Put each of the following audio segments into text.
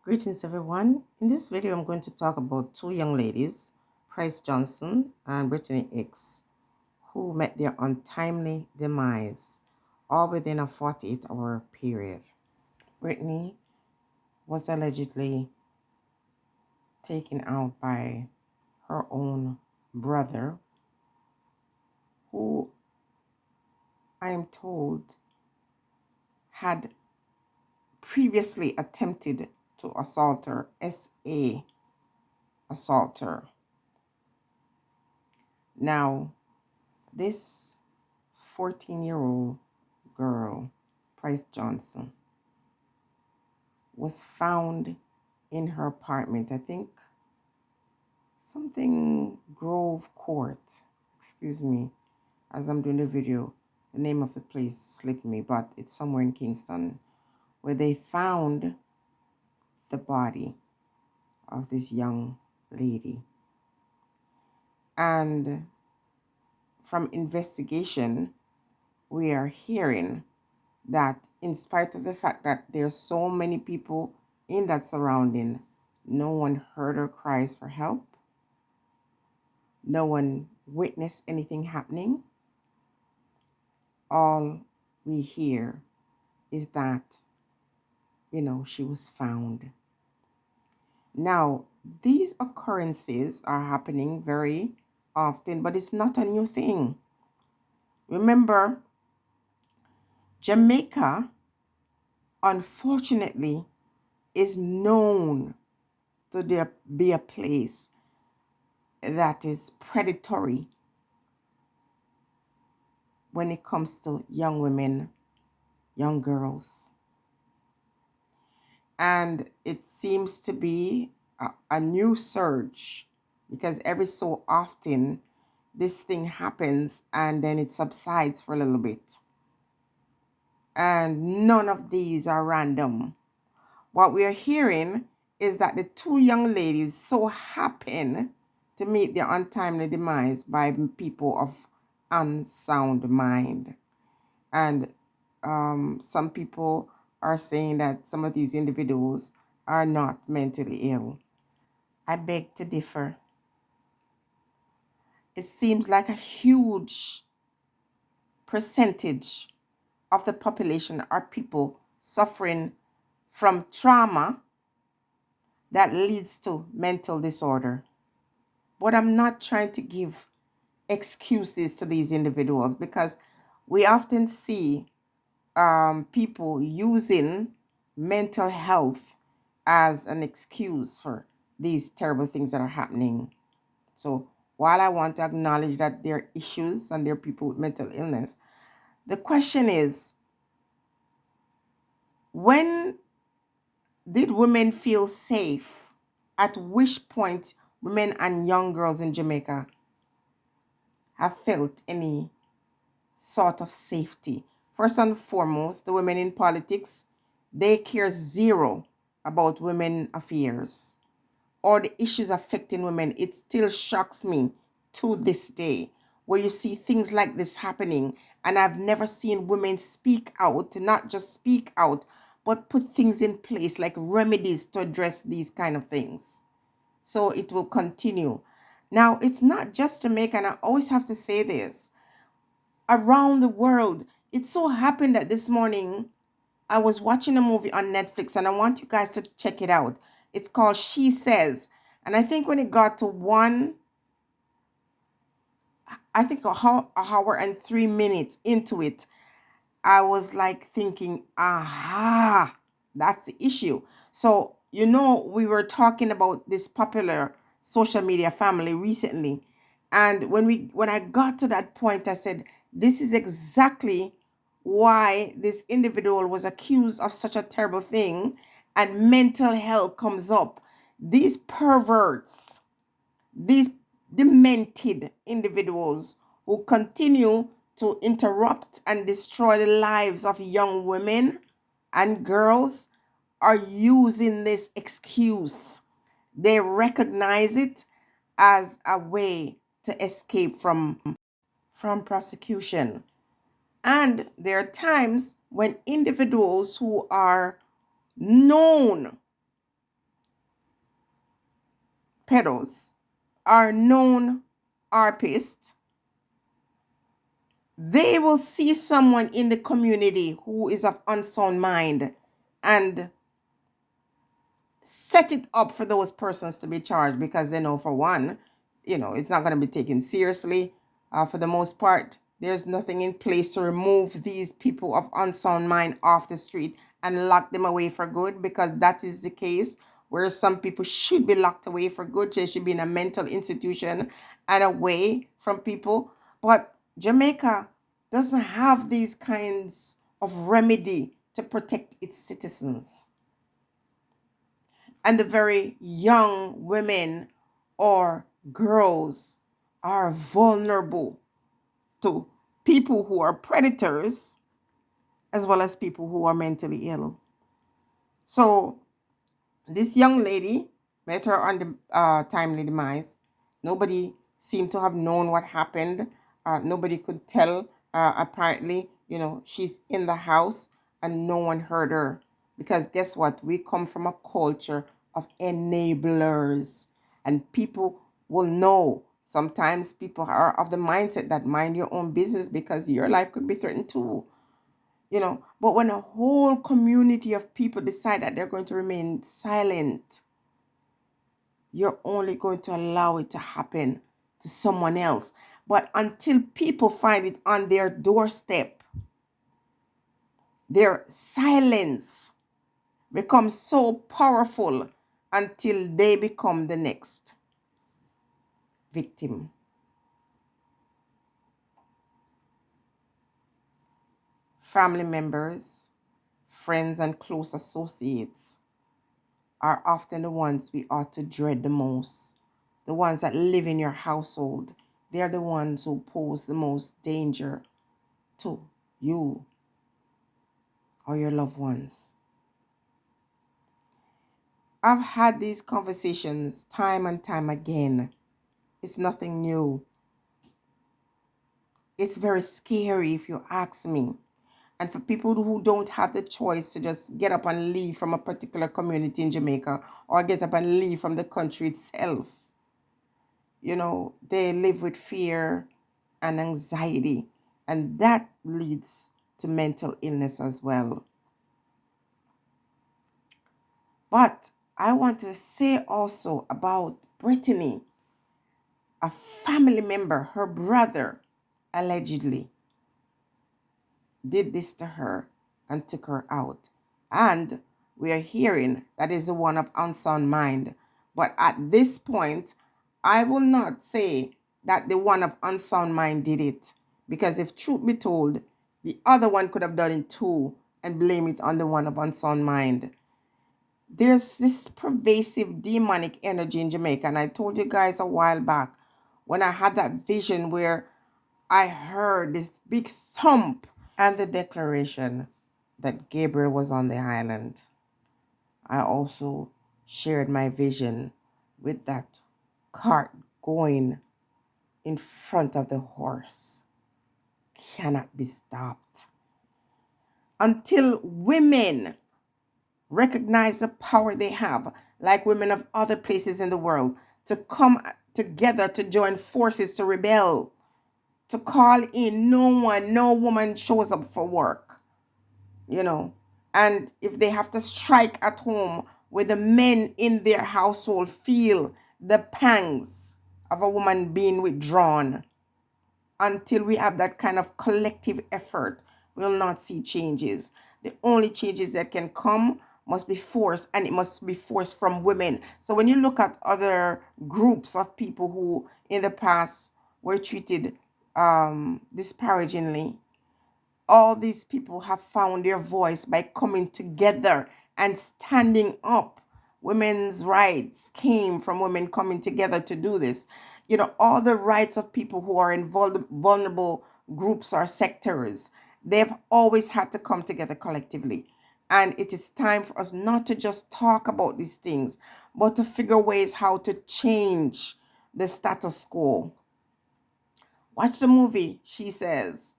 Greetings everyone. In this video I'm going to talk about two young ladies, Price Johnson and Brittany Hicks, who met their untimely demise all within a 48-hour period. Brittany was allegedly taken out by her own brother, who I am told had previously attempted to assault her, SA assault her. Now, this 14-year-old girl, Price Johnson, was found in her apartment. I think something Grove Court. Excuse me, as I'm doing the video, the name of the place slipped me, but it's somewhere in Kingston, where they found the body of this young lady. And from investigation, we are hearing that in spite of the fact that there's so many people in that surrounding, no one heard her cries for help. No one witnessed anything happening. All we hear is that, she was found. Now, these occurrences are happening very often, but it's not a new thing. Remember, Jamaica, unfortunately, is known to be a place that is predatory when it comes to young women, young girls. And it seems to be a new surge, because every so often this thing happens and then it subsides for a little bit. And none of these are random. What we are hearing is that the two young ladies so happen to meet their untimely demise by people of unsound mind. And some people are saying that some of these individuals are not mentally ill. I beg to differ. It seems like a huge percentage of the population are people suffering from trauma that leads to mental disorder. But I'm not trying to give excuses to these individuals, because we often see people using mental health as an excuse for these terrible things that are happening. So while I want to acknowledge that there are issues and there are people with mental illness, the question is, when did women feel safe? At which point women and young girls in Jamaica have felt any sort of safety? First and foremost, the women in politics, they care zero about women affairs or the issues affecting women. It still shocks me to this day where you see things like this happening, and I've never seen women speak out, not just speak out, but put things in place like remedies to address these kind of things. So it will continue. Now, it's not just Jamaica, and I always have to say this. Around the world, it so happened that this morning I was watching a movie on Netflix, and I want you guys to check it out. It's called She Says. And I think when it got to a hour and 3 minutes into it, I was like thinking, aha, that's the issue. So, we were talking about this popular social media family recently. And when I got to that point, I said, this is exactly why this individual was accused of such a terrible thing, and mental health comes up. These perverts, these demented individuals who continue to interrupt and destroy the lives of young women and girls are using this excuse. They recognize it as a way to escape from prosecution. And there are times when individuals who are known pedos are known arpists, they will see someone in the community who is of unsound mind and set it up for those persons to be charged, because they know, for one, it's not going to be taken seriously. For the most part, there's nothing in place to remove these people of unsound mind off the street and lock them away for good, because that is the case. Where some people should be locked away for good, they should be in a mental institution and away from people. But Jamaica doesn't have these kinds of remedy to protect its citizens. And the very young women or girls are vulnerable to people who are predators, as well as people who are mentally ill. So this young lady met her on the timely demise. Nobody seemed to have known what happened. Nobody could tell. Apparently, she's in the house and no one heard her. Because guess what? We come from a culture of enablers. And people will know. Sometimes people are of the mindset that mind your own business, because your life could be threatened too. But when a whole community of people decide that they're going to remain silent, you're only going to allow it to happen to someone else. But until people find it on their doorstep, their silence becomes so powerful until they become the next victim. Family members, friends, and close associates are often the ones we ought to dread the most. The ones that live in your household. They're the ones who pose the most danger to you or your loved ones. I've had these conversations time and time again. It's nothing new. It's very scary if you ask me. And for people who don't have the choice to just get up and leave from a particular community in Jamaica, or get up and leave from the country itself, they live with fear and anxiety, and that leads to mental illness as well. But I want to say also about BRITANY, a family member, her brother, allegedly did this to her and took her out. And we are hearing that is the one of unsound mind. But at this point, I will not say that the one of unsound mind did it. Because if truth be told, the other one could have done it too and blame it on the one of unsound mind. There's this pervasive demonic energy in Jamaica. And I told you guys a while back when I had that vision where I heard this big thump and the declaration that Gabriel was on the island. I also shared my vision with that cart going in front of the horse. Cannot be stopped. Until women recognize the power they have, like women of other places in the world, to come together to join forces to rebel, to call in no woman shows up for work. And if they have to strike at home, where the men in their household feel the pangs of a woman being withdrawn, until we have that kind of collective effort, we'll not see changes. The only changes that can come must be forced, and it must be forced from women. So when you look at other groups of people who in the past were treated disparagingly, all these people have found their voice by coming together and standing up. Women's rights came from women coming together to do this. All the rights of people who are in vulnerable groups or sectors, they've always had to come together collectively. And it is time for us not to just talk about these things, but to figure ways how to change the status quo. Watch the movie, She Says,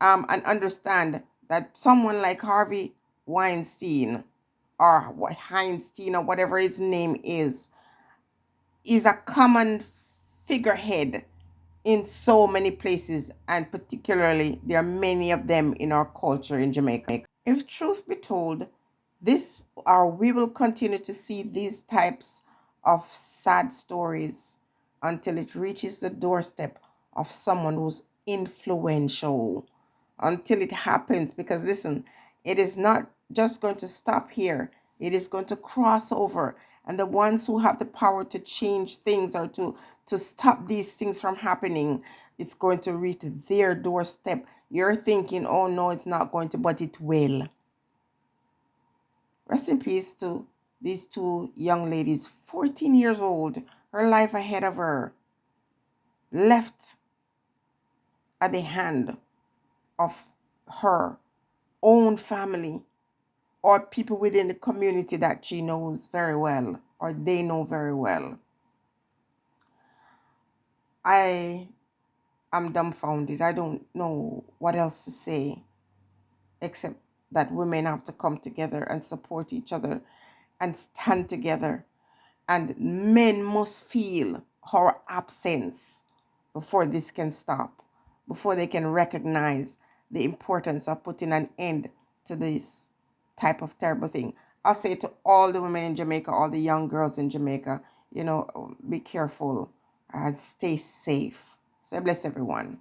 and understand that someone like Harvey Weinstein or Heinstein or whatever his name is, is a common figurehead in so many places, and particularly there are many of them in our culture in Jamaica. If truth be told, this or we will continue to see these types of sad stories until it reaches the doorstep of someone who's influential, until it happens. Because listen, it is not just going to stop here, it is going to cross over, and the ones who have the power to change things or to stop these things from happening, it's going to reach their doorstep. You're thinking, oh no, it's not going to, but it will. Rest in peace to these two young ladies, 14 years old, her life ahead of her, left at the hand of her own family or people within the community that she knows very well or they know very well. I am dumbfounded. I don't know what else to say except that women have to come together and support each other and stand together. And men must feel our absence before this can stop, before they can recognize the importance of putting an end to this type of terrible thing. I'll say to all the women in Jamaica, all the young girls in Jamaica, be careful and stay safe. So bless everyone.